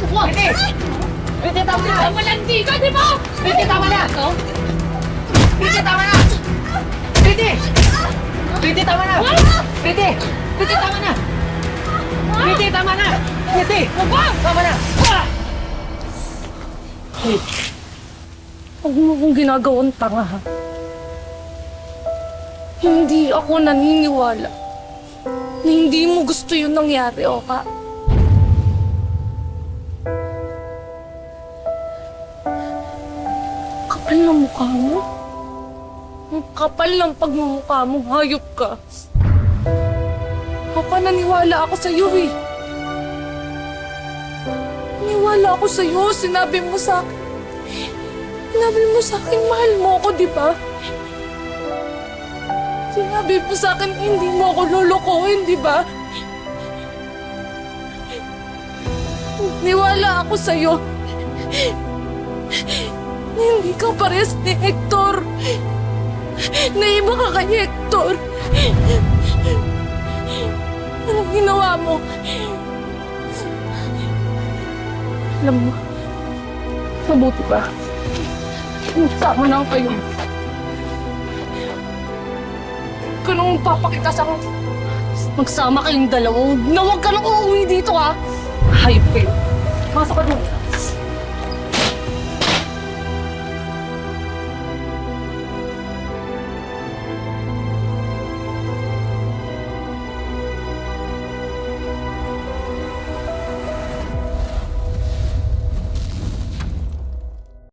Pretty! Pretty, tama na! Malandi ka, di ba? Pretty, tama na! Pretty, tama na! Pretty! Pretty, tama na! Pretty! Pretty, tama na! Pretty, tama na! Pretty! Tama na! Huwag mo kong ginagawang tanga, ha? Hindi ako naniniwala na hindi mo gusto yung nangyari, Oka. Kapal ng mukha mo. Ang kapal ng pagmumukha mo, hayop ka. Oka, naniwala ako sa'yo, eh. Naniwala ako sa'yo, sinabi mo sa akin, mahal mo ako, di ba? Sinabi mo sa akin, hindi mo ako lulukuhin, di ba? Niwala ako sa'yo. Hindi ka pares ni Hector. Naiba ka kay Hector. Anong ginawa mo? Alam mo, mabuti ba? Sama na kayo. Kung papakita sa magsama kayong dalawa, na huwag ka nang uuwi dito, ha? Hayop kayo. Masok ka doon.